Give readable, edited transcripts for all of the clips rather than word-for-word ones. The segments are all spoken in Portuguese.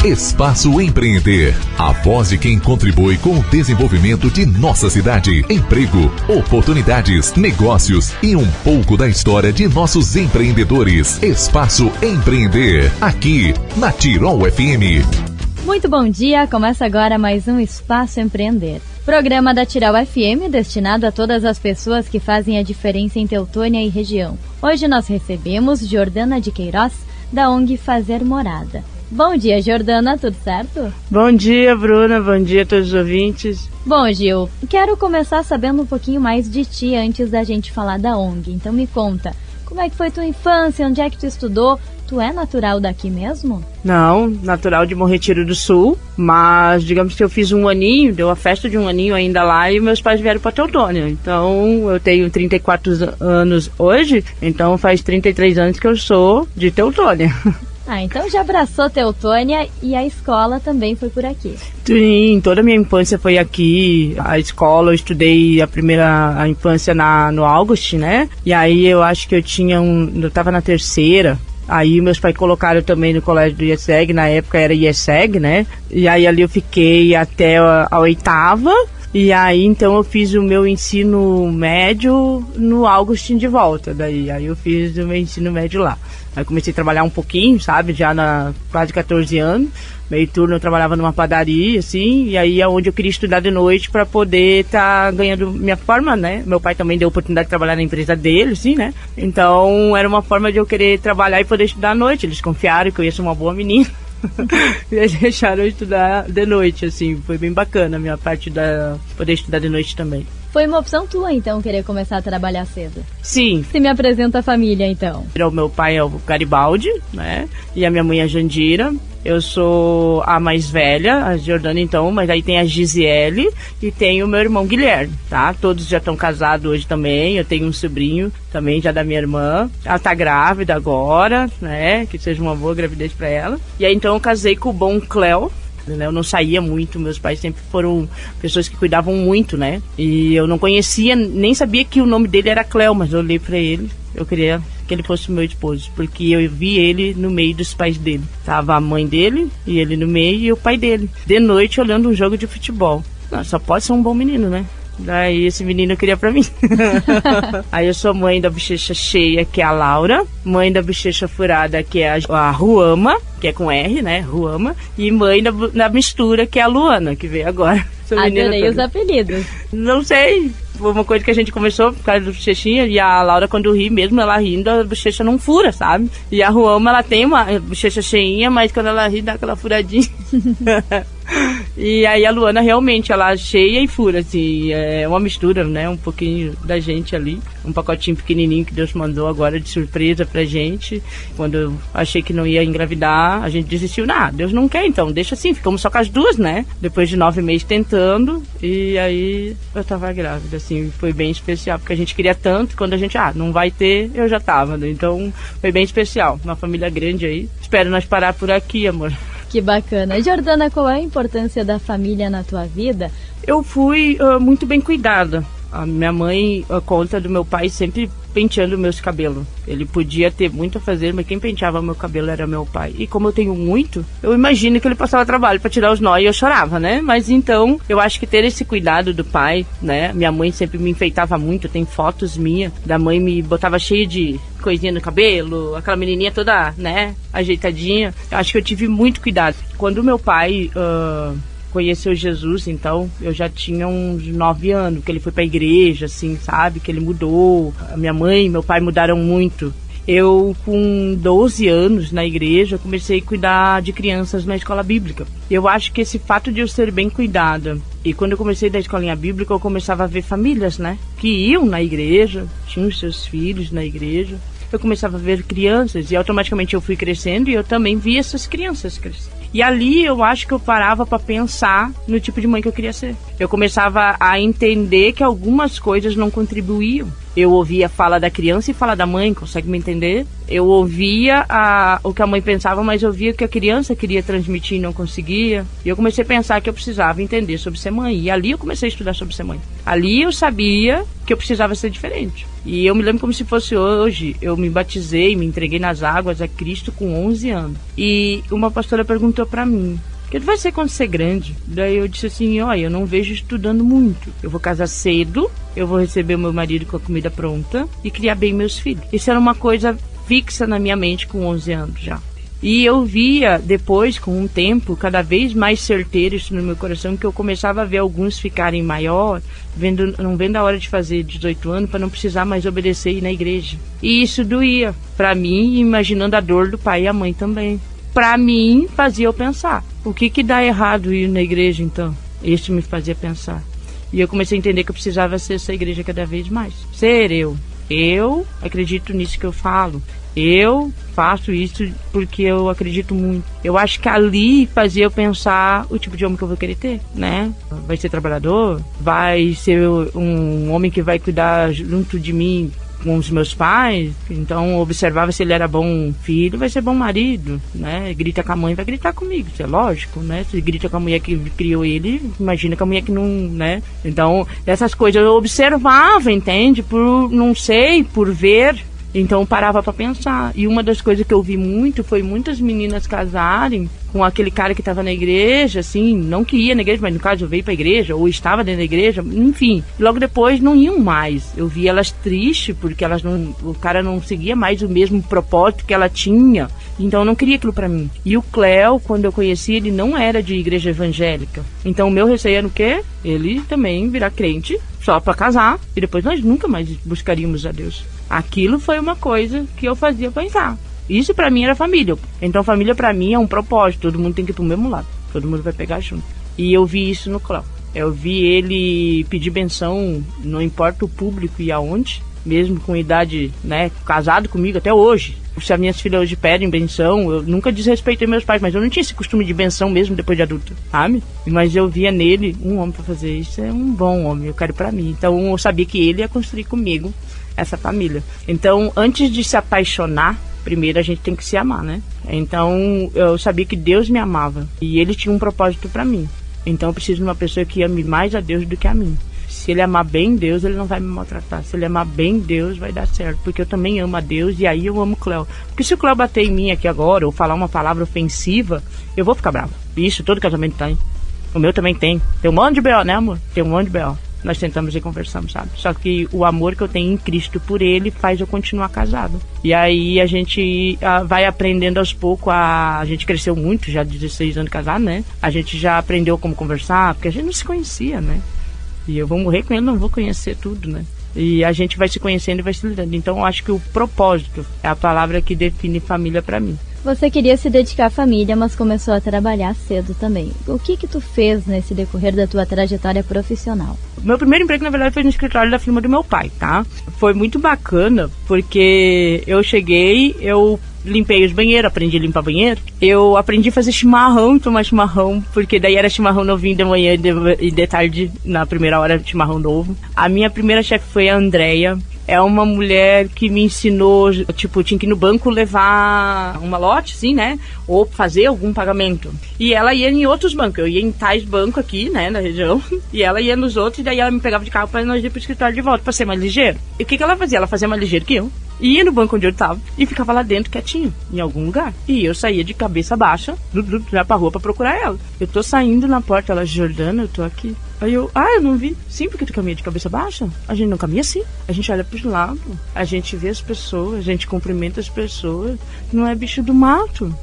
Espaço Empreender, a voz de quem contribui com o desenvolvimento de nossa cidade. Emprego, oportunidades, negócios e um pouco da história de nossos empreendedores. Espaço Empreender, aqui na Tirol FM. Muito bom dia, começa agora mais um Espaço Empreender. Programa da Tirol FM destinado a todas as pessoas que fazem a diferença em Teutônia e região. Hoje nós recebemos Jordana de Queiroz, da ONG Fazer Morada. Bom dia, Jordana, tudo certo? Bom dia, Bruna, bom dia a todos os ouvintes. Bom, Gil, quero começar sabendo um pouquinho mais de ti antes da gente falar da ONG. Então me conta, como é que foi tua infância, onde é que tu estudou? Tu é natural daqui mesmo? Não, natural de Bom Retiro do Sul, mas digamos que eu fiz um aninho, deu a festa de um aninho ainda lá e meus pais vieram para Teutônia. Então eu tenho 34 anos hoje, então faz 33 anos que eu sou de Teutônia. Ah, então já abraçou Teutônia e a escola também foi por aqui. Sim, toda a minha infância foi aqui. A escola, eu estudei a infância no August, né? E aí eu acho que eu tava na terceira. Aí meus pais colocaram também no colégio do IESEG, na época era IESEG, né? E aí ali eu fiquei até a oitava. E aí, então, eu fiz o meu ensino médio no Augustin de volta. Aí eu fiz o meu ensino médio lá. Aí comecei a trabalhar um pouquinho, sabe? Já na quase 14 anos. Meio turno eu trabalhava numa padaria, assim. E aí é onde eu queria estudar de noite para poder estar ganhando minha forma, né? Meu pai também deu oportunidade de trabalhar na empresa dele, assim, né? Então, era uma forma de eu querer trabalhar e poder estudar à noite. Eles confiaram que eu ia ser uma boa menina. E eles deixaram eu estudar de noite, assim, foi bem bacana a minha parte da poder estudar de noite também. Foi uma opção tua, então, querer começar a trabalhar cedo? Sim. Você me apresenta a família, então. O meu pai é o Garibaldi, né, e a minha mãe é a Jandira. Eu sou a mais velha, a Jordana, então, mas aí tem a Gisele e tem o meu irmão Guilherme, tá? Todos já estão casados hoje também, eu tenho um sobrinho também já da minha irmã. Ela tá grávida agora, né? Que seja uma boa gravidez pra ela. E aí, então, eu casei com o bom Cléo. Eu não saía muito, meus pais sempre foram pessoas que cuidavam muito, né? E eu não conhecia, nem sabia que o nome dele era Cléo, mas eu olhei pra ele, eu queria que ele fosse meu esposo, porque eu vi ele no meio dos pais dele. Tava a mãe dele, e ele no meio, e o pai dele. De noite, olhando um jogo de futebol. Não, só pode ser um bom menino, né? Daí esse menino eu queria pra mim. Aí eu sou mãe da bochecha cheia, que é a Laura. Mãe da bochecha furada, que é a Ruama, que é com R, né? Ruama. E mãe da mistura, que é a Luana, que veio agora. Adorei os apelidos. Não sei. Foi uma coisa que a gente começou por causa do bochechinha. E a Laura, quando ri mesmo, ela rindo, a bochecha não fura, sabe? E a Ruama, ela tem uma bochecha cheinha, mas quando ela ri, dá aquela furadinha. E aí a Luana realmente, ela cheia e fura, assim, é uma mistura, né, um pouquinho da gente ali, um pacotinho pequenininho que Deus mandou agora de surpresa pra gente. Quando eu achei que não ia engravidar, a gente desistiu. Não, Deus não quer, então deixa assim, ficamos só com as duas, né, depois de 9 meses tentando, e aí eu tava grávida, assim, foi bem especial, porque a gente queria tanto, quando a gente, não vai ter, eu já tava, né? Então foi bem especial, uma família grande aí. Espero nós parar por aqui, amor. Que bacana. Jordana, qual é a importância da família na tua vida? Eu fui muito bem cuidada. A minha mãe conta do meu pai sempre penteando meus cabelos. Ele podia ter muito a fazer, mas quem penteava meu cabelo era meu pai. E como eu tenho muito, eu imagino que ele passava trabalho para tirar os nós e eu chorava, né? Mas então, eu acho que ter esse cuidado do pai, né? Minha mãe sempre me enfeitava muito, tem fotos minhas da mãe me botava cheia de coisinha no cabelo, aquela menininha toda, né, ajeitadinha. Eu acho que eu tive muito cuidado. Quando meu pai conheceu Jesus, então eu já tinha uns 9 anos, que ele foi pra igreja, assim, sabe, que ele mudou. A minha mãe e meu pai mudaram muito. Eu, com 12 anos na igreja, comecei a cuidar de crianças na escola bíblica. Eu acho que esse fato de eu ser bem cuidada, e quando eu comecei da escolinha bíblica, eu começava a ver famílias, né, que iam na igreja, tinham seus filhos na igreja. Eu começava a ver crianças, e automaticamente eu fui crescendo, e eu também vi essas crianças crescer. E ali eu acho que eu parava para pensar no tipo de mãe que eu queria ser. Eu começava a entender que algumas coisas não contribuíam. Eu ouvia a fala da criança e fala da mãe, consegue me entender? Eu ouvia o que a mãe pensava, mas eu via o que a criança queria transmitir e não conseguia. E eu comecei a pensar que eu precisava entender sobre ser mãe. E ali eu comecei a estudar sobre ser mãe. Ali eu sabia que eu precisava ser diferente. E eu me lembro como se fosse hoje. Eu me batizei, me entreguei nas águas a Cristo com 11 anos. E uma pastora perguntou pra mim: o que vai ser quando ser grande? Daí eu disse assim: olha, eu não vejo estudando muito. Eu vou casar cedo, eu vou receber o meu marido com a comida pronta e criar bem meus filhos. Isso era uma coisa fixa na minha mente com 11 anos já. E eu via depois, com um tempo, cada vez mais certeiro isso no meu coração, que eu começava a ver alguns ficarem maior, não vendo a hora de fazer 18 anos para não precisar mais obedecer e ir na igreja. E isso doía para mim, imaginando a dor do pai e a mãe também. Para mim, fazia eu pensar: o que dá errado ir na igreja então? Isso me fazia pensar. E eu comecei a entender que eu precisava ser essa igreja cada vez mais. Ser eu. Eu acredito nisso que eu falo. Eu faço isso porque eu acredito muito. Eu acho que ali fazia eu pensar o tipo de homem que eu vou querer ter, né? Vai ser trabalhador? Vai ser um homem que vai cuidar junto de mim com os meus pais? Então observava se ele era bom filho, vai ser bom marido, né? Grita com a mãe, vai gritar comigo, isso é lógico, né? Se grita com a mulher que criou ele, imagina com a mulher que não, né? Então essas coisas eu observava, entende? Por não sei, por ver. Então eu parava para pensar. E uma das coisas que eu vi muito foi muitas meninas casarem com aquele cara que estava na igreja, assim, não que ia na igreja, mas no caso veio para a igreja, ou estava dentro da igreja, enfim. Logo depois não iam mais. Eu vi elas tristes porque o cara não seguia mais o mesmo propósito que ela tinha. Então eu não queria aquilo para mim. E o Cléo, quando eu conheci, ele não era de igreja evangélica. Então o meu receio era o quê? Ele também virar crente só para casar e depois nós nunca mais buscaríamos a Deus. Aquilo foi uma coisa que eu fazia pensar. Isso pra mim era família. Então família pra mim é um propósito. Todo mundo tem que ir pro mesmo lado. Todo mundo vai pegar junto. E eu vi isso no Cléo. Eu vi ele pedir benção, não importa o público e aonde, mesmo com idade, né, casado comigo até hoje. Se as minhas filhas hoje pedem benção, eu nunca desrespeitei meus pais, mas eu não tinha esse costume de benção mesmo depois de adulto, sabe? Mas eu via nele um homem pra fazer isso, é um bom homem, eu quero pra mim. Então eu sabia que ele ia construir comigo essa família. Então, antes de se apaixonar, primeiro a gente tem que se amar, né? Então, eu sabia que Deus me amava e Ele tinha um propósito pra mim. Então, eu preciso de uma pessoa que ame mais a Deus do que a mim. Se ele amar bem Deus, ele não vai me maltratar. Se ele amar bem Deus, vai dar certo. Porque eu também amo a Deus e aí eu amo o Cléo. Porque se o Cléo bater em mim aqui agora ou falar uma palavra ofensiva, eu vou ficar brava. Isso, todo casamento tem. O meu também tem. Tem um monte de B.O., né, amor? Tem um monte de B.O. Nós tentamos e conversamos, sabe? Só que o amor que eu tenho em Cristo por Ele faz eu continuar casado. E aí a gente vai aprendendo aos poucos. A gente cresceu muito, já 16 anos casado, né? A gente já aprendeu como conversar, porque a gente não se conhecia, né? E eu vou morrer com ele, não vou conhecer tudo, né? E a gente vai se conhecendo e vai se lidando. Então eu acho que o propósito é a palavra que define família pra mim. Você queria se dedicar à família, mas começou a trabalhar cedo também. O que tu fez nesse decorrer da tua trajetória profissional? Meu primeiro emprego, na verdade, foi no escritório da firma do meu pai, tá? Foi muito bacana, porque eu cheguei, eu limpei os banheiros, aprendi a limpar banheiro. Eu aprendi a fazer chimarrão, tomar chimarrão, porque daí era chimarrão novinho de manhã e de tarde, na primeira hora, chimarrão novo. A minha primeira chefe foi a Andréia. É uma mulher que me ensinou, tipo, tinha que ir no banco levar uma lote, assim, né? Ou fazer algum pagamento. E ela ia em outros bancos. Eu ia em tais bancos aqui, né, na região. E ela ia nos outros, e daí ela me pegava de carro pra nós ir pro escritório de volta, pra ser mais ligeiro. E o que ela fazia? Ela fazia mais ligeiro que eu. Ia no banco onde eu tava e ficava lá dentro quietinho, em algum lugar. E eu saía de cabeça baixa, já pra rua pra procurar ela. Eu tô saindo na porta, ela, Jordana, eu tô aqui. Aí eu não vi. Sim, porque tu caminha de cabeça baixa? A gente não caminha assim. A gente olha pros lados, a gente vê as pessoas, a gente cumprimenta as pessoas. Não é bicho do mato.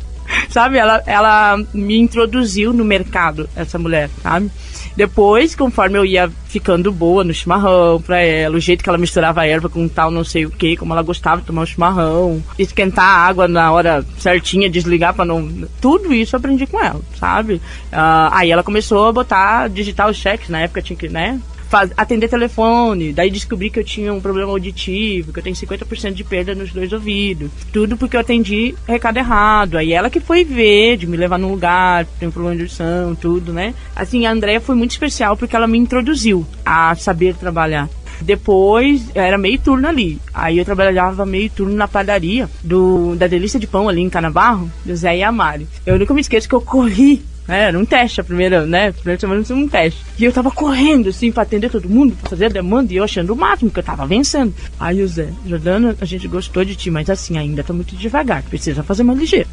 Sabe, ela me introduziu no mercado, essa mulher, sabe? Depois, conforme eu ia ficando boa no chimarrão pra ela, o jeito que ela misturava a erva com tal não sei o que, como ela gostava de tomar o chimarrão, esquentar a água na hora certinha, desligar pra não... Tudo isso eu aprendi com ela, sabe? Aí ela começou a digitar os cheques, na época tinha que, né? Atender telefone, daí descobri que eu tinha um problema auditivo, que eu tenho 50% de perda nos 2 ouvidos. Tudo porque eu atendi recado errado. Aí ela que foi ver, de me levar num lugar, tem um problema de audição, tudo, né? Assim, a Andréia foi muito especial porque ela me introduziu a saber trabalhar. Depois, era meio turno ali. Aí eu trabalhava meio turno na padaria da Delícia de Pão ali em Canabarro, do Zé e a Mari. Eu nunca me esqueço que eu corri. Era um teste, a primeira semana foi um teste. E eu tava correndo, assim, pra atender todo mundo, pra fazer a demanda, e eu achando o máximo, que eu tava vencendo. Aí o Zé, Jordana, a gente gostou de ti, mas assim, ainda tá muito devagar, precisa fazer mais ligeiro.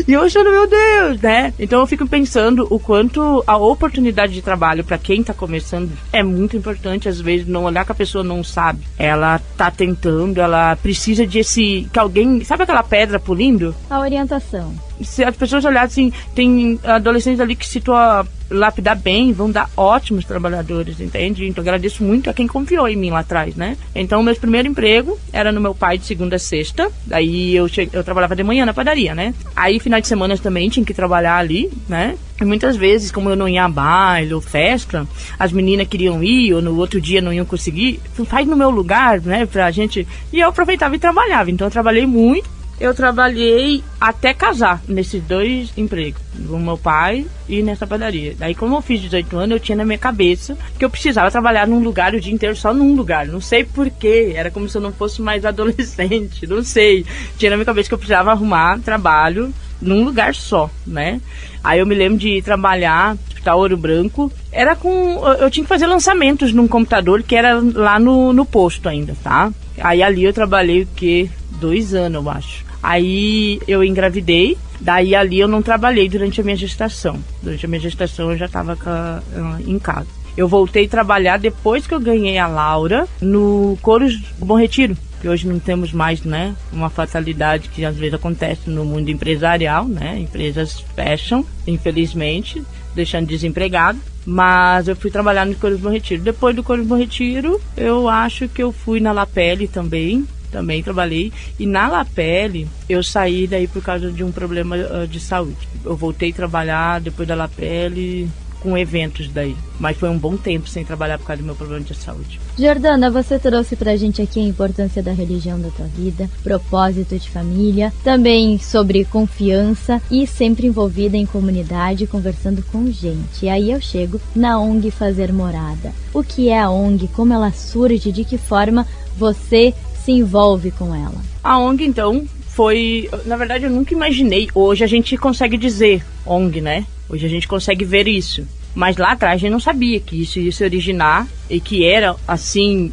E eu achando, meu Deus, né? Então eu fico pensando o quanto a oportunidade de trabalho pra quem tá começando é muito importante, às vezes, não olhar que a pessoa não sabe. Ela tá tentando, ela precisa que alguém, sabe aquela pedra pulindo? A orientação. Se as pessoas olharem assim, tem adolescentes ali que se tu lapidar bem, vão dar ótimos trabalhadores, entende? Então eu agradeço muito a quem confiou em mim lá atrás, né? Então meu primeiro emprego era no meu pai de segunda a sexta, daí eu trabalhava de manhã na padaria, né? Aí final de semana também tinha que trabalhar ali, né? E muitas vezes, como eu não ia a baile ou festa, as meninas queriam ir, ou no outro dia não iam conseguir, faz no meu lugar, né, pra gente... E eu aproveitava e trabalhava, então eu trabalhei muito. Eu trabalhei até casar nesses 2 empregos, com meu pai e nessa padaria. Daí, como eu fiz 18 anos, eu tinha na minha cabeça que eu precisava trabalhar num lugar o dia inteiro, só num lugar. Não sei porquê, era como se eu não fosse mais adolescente, não sei. Tinha na minha cabeça que eu precisava arrumar trabalho num lugar só, né? Aí eu me lembro de trabalhar no Hospital Ouro Branco. Eu tinha que fazer lançamentos num computador que era lá no posto ainda, tá? Aí ali eu trabalhei o quê? 2 anos, eu acho. Aí eu engravidei, daí ali eu não trabalhei durante a minha gestação. Durante a minha gestação eu já estava em casa. Eu voltei a trabalhar depois que eu ganhei a Laura no Coros do Bom Retiro, que hoje não temos mais, né, uma fatalidade que às vezes acontece no mundo empresarial, né, empresas fecham, infelizmente, deixando desempregado. Mas eu fui trabalhar no Coros do Bom Retiro. Depois do Coros do Bom Retiro, eu acho que eu fui na Lapele também trabalhei, e na Lapele eu saí daí por causa de um problema de saúde. Eu voltei a trabalhar depois da Lapele com eventos daí, mas foi um bom tempo sem trabalhar por causa do meu problema de saúde. Jordana, você trouxe pra gente aqui a importância da religião da tua vida, propósito de família, também sobre confiança e sempre envolvida em comunidade, conversando com gente. E aí eu chego na ONG Fazer Morada. O que é a ONG? Como ela surge? De que forma você se envolve com ela? A ONG, então, foi... Na verdade, eu nunca imaginei. Hoje a gente consegue dizer ONG, né? Hoje a gente consegue ver isso. Mas lá atrás a gente não sabia que isso ia se originar e que era, assim,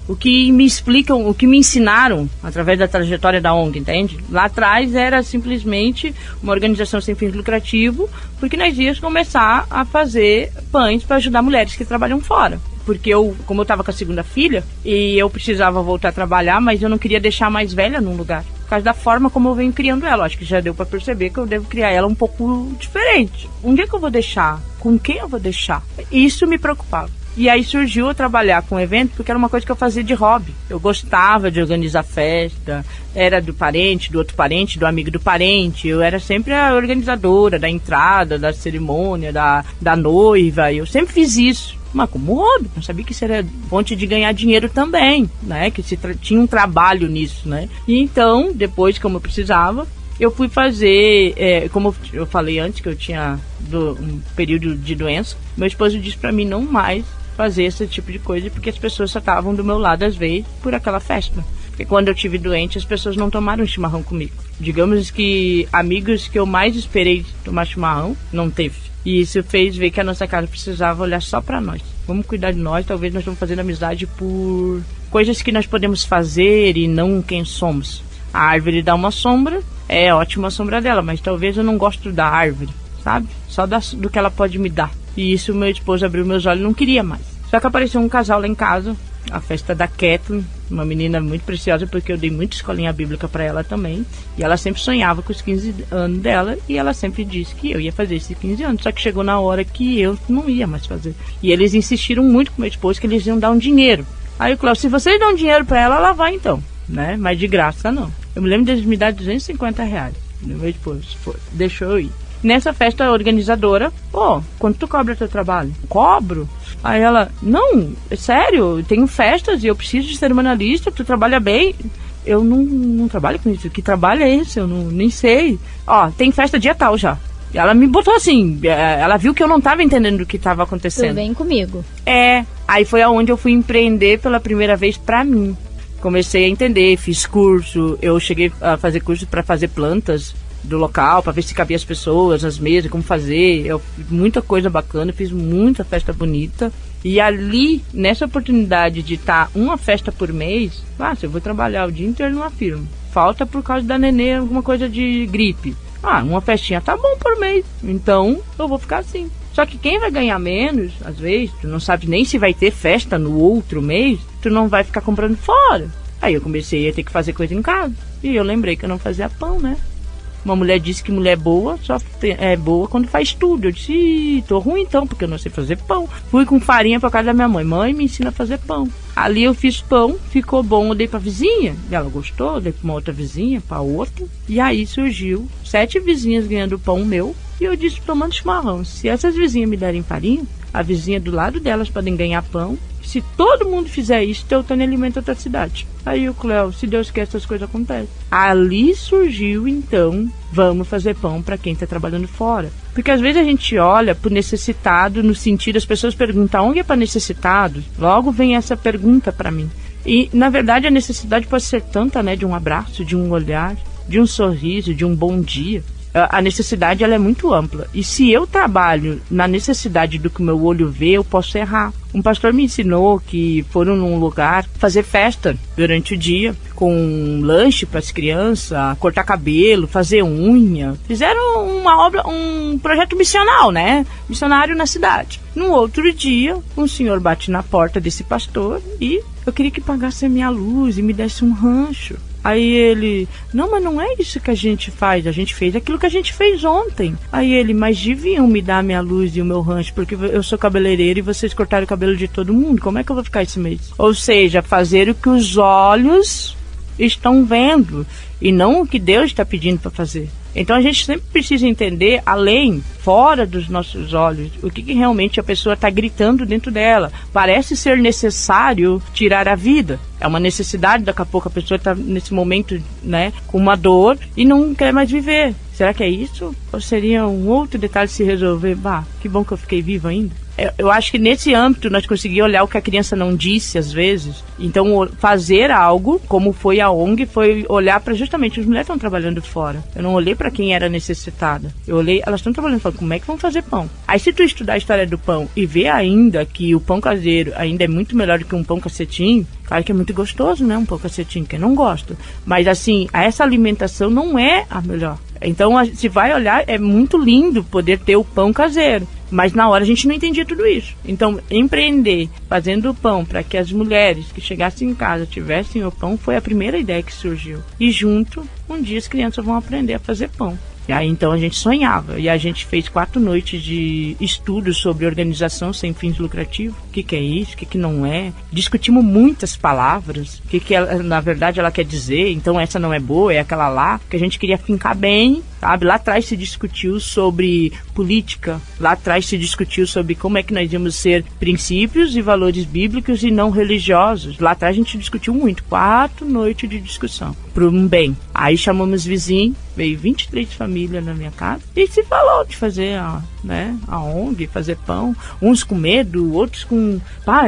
o que me explicam, o que me ensinaram através da trajetória da ONG, entende? Lá atrás era simplesmente uma organização sem fins lucrativos, porque nós íamos começar a fazer pães para ajudar mulheres que trabalham fora. Porque como eu estava com a segunda filha, e eu precisava voltar a trabalhar, mas eu não queria deixar a mais velha num lugar. Por causa da forma como eu venho criando ela. Acho que já deu para perceber que eu devo criar ela um pouco diferente. Onde é que eu vou deixar? Com quem eu vou deixar? Isso me preocupava. E aí surgiu eu trabalhar com evento, porque era uma coisa que eu fazia de hobby. Eu gostava de organizar festa, era do parente, do outro parente, do amigo do parente. Eu era sempre a organizadora da entrada, da cerimônia, da noiva. Eu sempre fiz isso. Mas como hobby, não sabia que isso era fonte de ganhar dinheiro também, né? Que tinha um trabalho nisso, né? E então, depois, como eu precisava, eu fui fazer, como eu falei antes, que eu tinha um período de doença. Meu esposo disse pra mim não mais fazer esse tipo de coisa, porque as pessoas só estavam do meu lado, às vezes, por aquela festa. Porque quando eu tive doente, as pessoas não tomaram chimarrão comigo. Digamos que amigos que eu mais esperei tomar chimarrão, não teve. E isso fez ver que a nossa casa precisava olhar só pra nós. Vamos cuidar de nós, talvez nós estamos fazendo amizade por coisas que nós podemos fazer e não quem somos. A árvore dá uma sombra, é ótima a sombra dela, mas talvez eu não gosto da árvore, sabe? Só do que ela pode me dar. E isso meu esposo abriu meus olhos e não queria mais. Só que apareceu um casal lá em casa, a festa da Kathleen, uma menina muito preciosa, porque eu dei muita escolinha bíblica para ela também. E ela sempre sonhava com os 15 anos dela, e ela sempre disse que eu ia fazer esses 15 anos. Só que chegou na hora que eu não ia mais fazer. E eles insistiram muito com meu esposo que eles iam dar um dinheiro. Aí o Cláudio, se vocês dão dinheiro para ela vai então, né? Mas de graça não. Eu me lembro deles me dar R$250. Meu esposo deixou eu ir. Nessa festa organizadora, quanto tu cobra teu trabalho? Cobro. Aí ela, não, é sério, eu tenho festas e eu preciso de cerimonialista, tu trabalha bem. Eu não trabalho com isso, que trabalho é esse? Eu nem sei. Tem festa dia tal já. E ela me botou assim, ela viu que eu não estava entendendo o que estava acontecendo. Tudo bem comigo. Aí foi aonde eu fui empreender pela primeira vez pra mim. Comecei a entender, fiz curso, eu cheguei a fazer curso para fazer plantas do local, para ver se cabia as pessoas, as mesas, como fazer. Eu fiz muita coisa bacana, fiz muita festa bonita. E ali, nessa oportunidade de estar uma festa por mês, se eu vou trabalhar o dia inteiro numa firma, falta por causa da nenê alguma coisa de gripe. Uma festinha tá bom por mês, então eu vou ficar assim. Só que quem vai ganhar menos, às vezes, tu não sabe nem se vai ter festa no outro mês, tu não vai ficar comprando fora. Aí eu comecei a ter que fazer coisa em casa. E eu lembrei que eu não fazia pão, né? Uma mulher disse que mulher boa só é boa quando faz tudo. Eu disse, tô ruim então, porque eu não sei fazer pão. Fui com farinha pra casa da minha mãe. Mãe, me ensina a fazer pão. Ali eu fiz pão, ficou bom, eu dei pra vizinha. E ela gostou, eu dei pra uma outra vizinha, pra outra. E aí surgiu 7 vizinhas ganhando pão meu. E eu disse, tomando chimarrão, se essas vizinhas me derem farinha, a vizinha do lado delas podem ganhar pão. Se todo mundo fizer isso, Teutônia alimenta outra cidade. Aí o Cléo, se Deus quer, essas coisas acontecem. Ali surgiu, então, vamos fazer pão para quem está trabalhando fora. Porque às vezes a gente olha para o necessitado no sentido, as pessoas perguntam, onde é para necessitados? Logo vem essa pergunta para mim. E, na verdade, a necessidade pode ser tanta, né? De um abraço, de um olhar, de um sorriso, de um bom dia. A necessidade, ela é muito ampla. E se eu trabalho na necessidade do que o meu olho vê, eu posso errar. Um pastor me ensinou que foram num lugar fazer festa durante o dia, com lanche para as crianças, cortar cabelo, fazer unha. Fizeram uma obra, um projeto missional, né? Missionário na cidade. No outro dia, um senhor bate na porta desse pastor e eu queria que pagasse a minha luz e me desse um rancho. Aí ele, não, mas não é isso que a gente faz, a gente fez aquilo que a gente fez ontem. Aí ele, mas deviam me dar a minha luz e o meu rancho, porque eu sou cabeleireiro e vocês cortaram o cabelo de todo mundo, como é que eu vou ficar esse mês? Ou seja, fazer o que os olhos estão vendo e não o que Deus está pedindo para fazer. Então a gente sempre precisa entender, além, fora dos nossos olhos, o que realmente a pessoa está gritando dentro dela. Parece ser necessário tirar a vida. É uma necessidade, daqui a pouco a pessoa está nesse momento, né, com uma dor e não quer mais viver. Será que é isso? Ou seria um outro detalhe se resolver? Que bom que eu fiquei viva ainda. Eu acho que nesse âmbito nós conseguimos olhar o que a criança não disse às vezes. Então fazer algo, como foi a ONG, foi olhar para justamente as mulheres estão trabalhando fora. Eu não olhei para quem era necessitada. Eu olhei, elas estão trabalhando fora, como é que vão fazer pão? Aí se tu estudar a história do pão e ver ainda que o pão caseiro ainda é muito melhor do que um pão cacetinho, claro que é muito gostoso, né? Um pão cacetinho, quem não gosta. Mas assim, essa alimentação não é a melhor. Então, se vai olhar, é muito lindo poder ter o pão caseiro. Mas na hora a gente não entendia tudo isso. Então, empreender fazendo o pão para que as mulheres que chegassem em casa tivessem o pão foi a primeira ideia que surgiu. E junto, um dia as crianças vão aprender a fazer pão. E aí então a gente sonhava. E a gente fez 4 noites de estudos sobre organização sem fins lucrativos. O que é isso? O que não é? Discutimos muitas palavras. O que ela, na verdade ela quer dizer. Então essa não é boa, é aquela lá. Que a gente queria fincar bem, sabe? Lá atrás se discutiu sobre política. Lá atrás se discutiu sobre como é que nós íamos ser princípios e valores bíblicos e não religiosos. Lá atrás a gente discutiu muito. 4 noites de discussão. Por um bem. Aí chamamos vizinho. Veio 23 famílias na minha casa e se falou de fazer a ONG, fazer pão, uns com medo, outros com,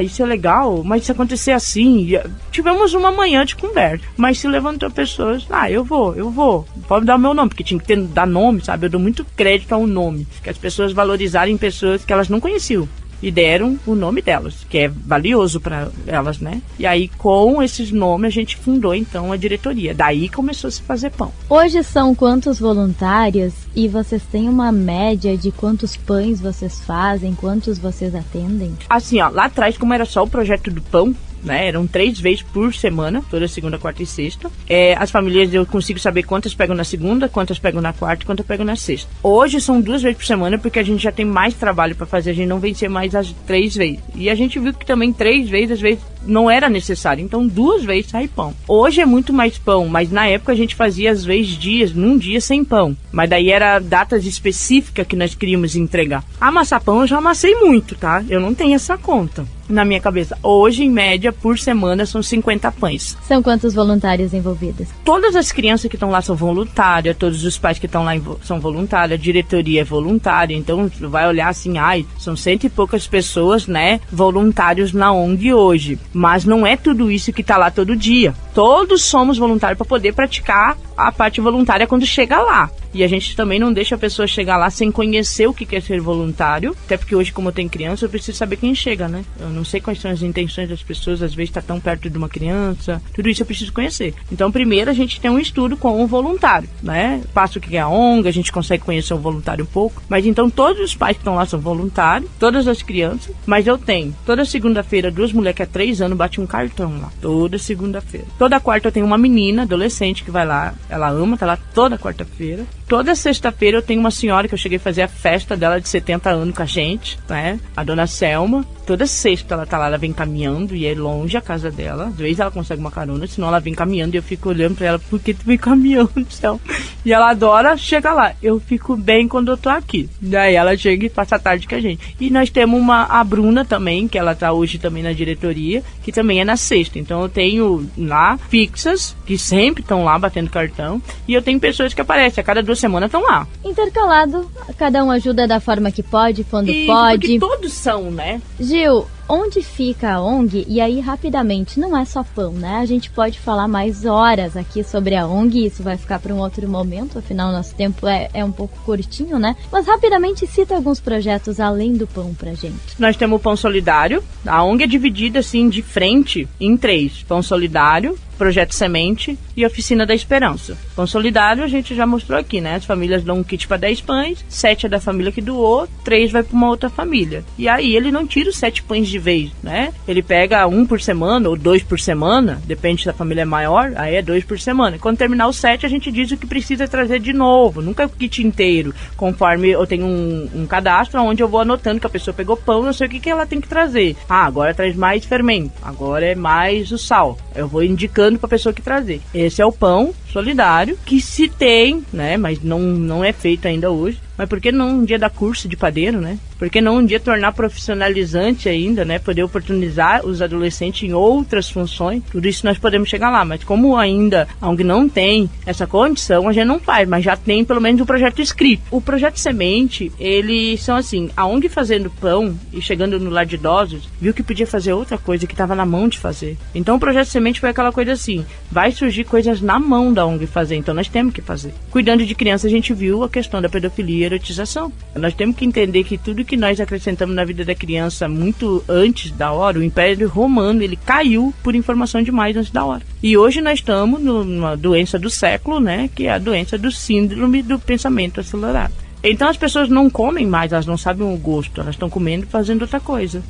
isso é legal, mas se acontecer assim, tivemos uma manhã de conversa, mas se levantou pessoas, eu vou, pode dar o meu nome, porque tinha que dar nome, sabe, eu dou muito crédito ao nome, que as pessoas valorizarem pessoas que elas não conheciam. E deram o nome delas, que é valioso para elas, né? E aí, com esses nomes, a gente fundou, então, a diretoria. Daí começou a se fazer pão. Hoje são quantos voluntários e vocês têm uma média de quantos pães vocês fazem, quantos vocês atendem? Assim, lá atrás, como era só o projeto do pão, né? Eram 3 vezes por semana, toda segunda, quarta e sexta. As famílias eu consigo saber quantas pegam na segunda, quantas pegam na quarta e quantas pegam na sexta. Hoje são 2 vezes por semana porque a gente já tem mais trabalho para fazer, a gente não vencia mais as 3 vezes. E a gente viu que também 3 vezes, às vezes, não era necessário. Então 2 vezes sai pão. Hoje é muito mais pão, mas na época a gente fazia às vezes dias, num dia sem pão. Mas daí era datas específicas que nós queríamos entregar. Amassar pão eu já amassei muito, tá? Eu não tenho essa conta. na minha cabeça. Hoje, em média, por semana, são 50 pães. São quantos voluntários envolvidos? Todas as crianças que estão lá são voluntárias, todos os pais que estão lá são voluntários, a diretoria é voluntária, então vai olhar assim, são 100 e poucas pessoas, né, voluntários na ONG hoje. Mas não é tudo isso que está lá todo dia. Todos somos voluntários para poder praticar a parte voluntária quando chega lá. E a gente também não deixa a pessoa chegar lá sem conhecer o que é ser voluntário. Até porque hoje, como eu tenho criança, eu preciso saber quem chega, né? Eu não sei quais são as intenções das pessoas, às vezes está tão perto de uma criança. Tudo isso eu preciso conhecer. Então, primeiro a gente tem um estudo com o voluntário, né? Passa o que é a ONG, a gente consegue conhecer o voluntário um pouco. Mas então todos os pais que estão lá são voluntários, todas as crianças. Mas eu tenho, toda segunda-feira, 2 mulheres que há 3 anos batem um cartão lá. Toda segunda-feira. Toda quarta eu tenho uma menina, adolescente, que vai lá. Ela ama, tá lá toda quarta-feira. Toda sexta-feira eu tenho uma senhora que eu cheguei a fazer a festa dela de 70 anos com a gente, né? A dona Selma. Toda sexta ela tá lá, ela vem caminhando e é longe a casa dela. Às vezes ela consegue uma carona, senão ela vem caminhando e eu fico olhando pra ela, por que tu vem caminhando, céu? E ela adora chegar lá. Eu fico bem quando eu tô aqui. Daí ela chega e passa a tarde com a gente. E nós temos a Bruna também, que ela tá hoje também na diretoria, que também é na sexta. Então eu tenho lá fixas, que sempre estão lá batendo cartão, e eu tenho pessoas que aparecem, a cada 2 semanas estão lá. Intercalado, cada um ajuda da forma que pode, quando pode. Porque todos são, né? Gil, onde fica a ONG? E aí, rapidamente, não é só pão, né? A gente pode falar mais horas aqui sobre a ONG, isso vai ficar para um outro momento, afinal nosso tempo é um pouco curtinho, né? Mas rapidamente cita alguns projetos além do pão pra gente. Nós temos o Pão Solidário. A ONG é dividida assim de frente em 3. Pão Solidário, Projeto Semente e Oficina da Esperança. Pão Solidário a gente já mostrou aqui, né? As famílias dão um kit para 10 pães, 7 é da família que doou, 3 vai para uma outra família. E aí ele não tira os 7 pães de vez, né? Ele pega 1 por semana ou 2 por semana, depende se a família é maior, aí é 2 por semana. E quando terminar os 7, a gente diz o que precisa trazer de novo, nunca é o kit inteiro, conforme eu tenho um cadastro onde eu vou anotando que a pessoa pegou pão, eu sei o que ela tem que trazer. Agora traz mais fermento, agora é mais o sal. Eu vou indicando para a pessoa que trazer. Esse é o Pão Solidário, que se tem, né, mas não é feito ainda hoje. Mas por que não um dia dar curso de padeiro, né? Por que não um dia tornar profissionalizante ainda, né? Poder oportunizar os adolescentes em outras funções. Tudo isso nós podemos chegar lá. Mas como ainda a ONG não tem essa condição, a gente não faz. Mas já tem pelo menos o projeto escrito. O projeto Semente, eles são assim, a ONG fazendo pão e chegando no lar de idosos, viu que podia fazer outra coisa que estava na mão de fazer. Então o projeto Semente foi aquela coisa assim, vai surgir coisas na mão da ONG fazer, então nós temos que fazer. Cuidando de criança, a gente viu a questão da pedofilia e erotização. Nós temos que entender que tudo que nós acrescentamos na vida da criança muito antes da hora, o Império Romano, ele caiu por informação demais antes da hora. E hoje nós estamos numa doença do século, né, que é a doença do síndrome do pensamento acelerado. Então as pessoas não comem mais, elas não sabem o gosto, elas estão comendo e fazendo outra coisa.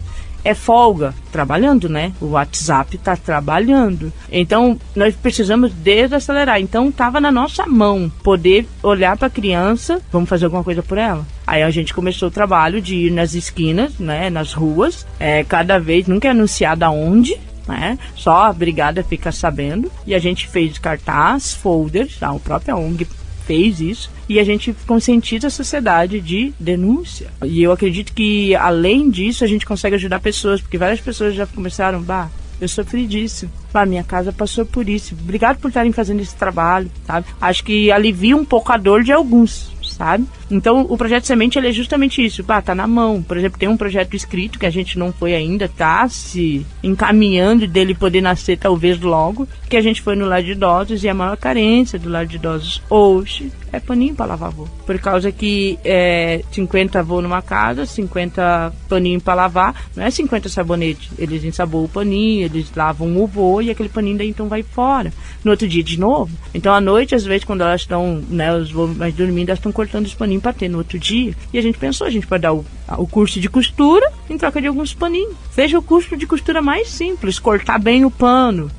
É folga, trabalhando, né? O WhatsApp está trabalhando. Então, nós precisamos desacelerar. Então, estava na nossa mão poder olhar para a criança, vamos fazer alguma coisa por ela. Aí a gente começou o trabalho de ir nas esquinas, né? Nas ruas, cada vez, nunca é anunciado aonde, né? Só a brigada fica sabendo. E a gente fez cartaz, folders, a própria ONG fez isso, e a gente conscientiza a sociedade de denúncia. E eu acredito que, além disso, a gente consegue ajudar pessoas, porque várias pessoas já começaram, eu sofri disso, minha casa passou por isso, obrigado por estarem fazendo esse trabalho, sabe? Acho que alivia um pouco a dor de alguns, sabe? Então, o projeto Semente, ele é justamente isso, tá na mão. Por exemplo, tem um projeto escrito que a gente não foi ainda, tá se encaminhando dele poder nascer talvez logo, que a gente foi no lar de idosos, e a maior carência do lar de idosos hoje é paninho para lavar avô. Por causa que 50 avô numa casa, 50 paninho para lavar, não é 50 sabonetes. Eles ensaboam o paninho, eles lavam o vô e aquele paninho daí então vai fora. No outro dia de novo. Então à noite, às vezes, quando elas estão, né, os vô mais dormindo, elas estão cortando os paninhos para ter no outro dia. E a gente pensou, a gente pode dar o curso de costura em troca de alguns paninhos. Seja o curso de costura mais simples, cortar bem o pano,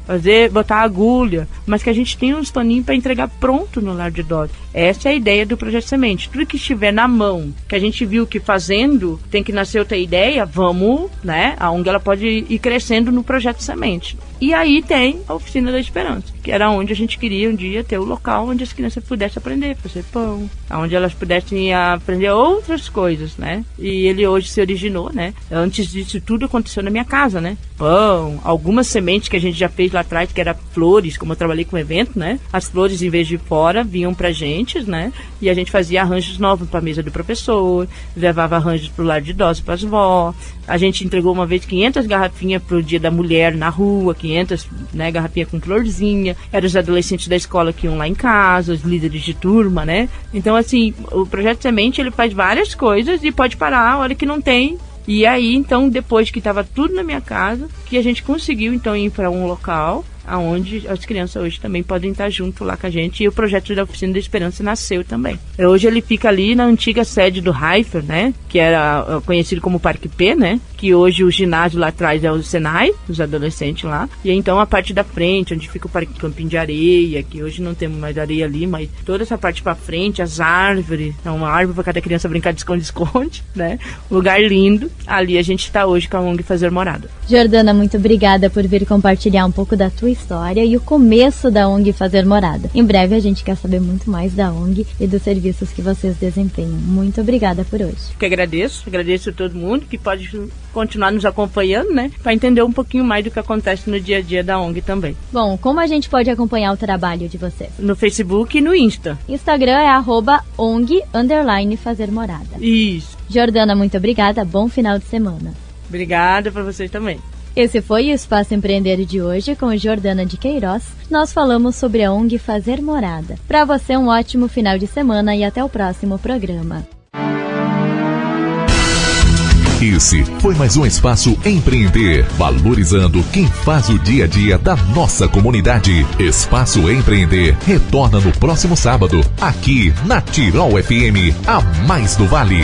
botar agulha, mas que a gente tenha uns paninhos para entregar pronto no lar de idosos. Essa é a ideia do Projeto Semente. Tudo que estiver na mão, que a gente viu que fazendo tem que nascer outra ideia, vamos, né? A ONG ela pode ir crescendo no Projeto Semente. E aí tem a Oficina da Esperança, que era onde a gente queria um dia ter o local onde as crianças pudessem aprender a fazer pão, onde elas pudessem aprender outras coisas, né? E ele hoje se originou, né? Antes disso tudo aconteceu na minha casa, né? Pão, algumas sementes que a gente já fez lá atrás, que era flores, como eu trabalhei com evento, né? As flores, em vez de ir fora, vinham pra gente, né? E a gente fazia arranjos novos pra mesa do professor, levava arranjos pro lar de idosos, pras vó. A gente entregou uma vez 500 garrafinhas pro Dia da Mulher na rua, 500, né, garrafinha com florzinha. Eram os adolescentes da escola que iam lá em casa, os líderes de turma, né? Então, assim, o Projeto Semente, ele faz várias coisas e pode parar a hora que não tem. E aí, então, depois que estava tudo na minha casa, que a gente conseguiu, então, ir para um local onde as crianças hoje também podem estar junto lá com a gente, e o projeto da Oficina da Esperança nasceu também. Hoje ele fica ali na antiga sede do Raifer, né, que era conhecido como Parque P, né, que hoje o ginásio lá atrás é o Senai, os adolescentes lá, e então a parte da frente, onde fica o Parque Campinho de Areia, que hoje não temos mais areia ali, mas toda essa parte para frente, as árvores, uma árvore para cada criança brincar de esconde-esconde, né, lugar lindo, ali a gente está hoje com a ONG Fazer Morada. Jordana, muito obrigada por vir compartilhar um pouco da tua história e o começo da ONG Fazer Morada. Em breve a gente quer saber muito mais da ONG e dos serviços que vocês desempenham. Muito obrigada por hoje. Que agradeço a todo mundo que pode continuar nos acompanhando, né, para entender um pouquinho mais do que acontece no dia a dia da ONG também. Bom, como a gente pode acompanhar o trabalho de vocês? No Facebook e no Insta. Instagram é @ONG_Fazer Morada. Isso. Jordana, muito obrigada. Bom final de semana. Obrigada para vocês também. Esse foi o Espaço Empreender de hoje com Jordana de Queiroz. Nós falamos sobre a ONG Fazer Morada. Para você, um ótimo final de semana e até o próximo programa. Esse foi mais um Espaço Empreender, valorizando quem faz o dia a dia da nossa comunidade. Espaço Empreender retorna no próximo sábado, aqui na Tirol FM, a mais do Vale.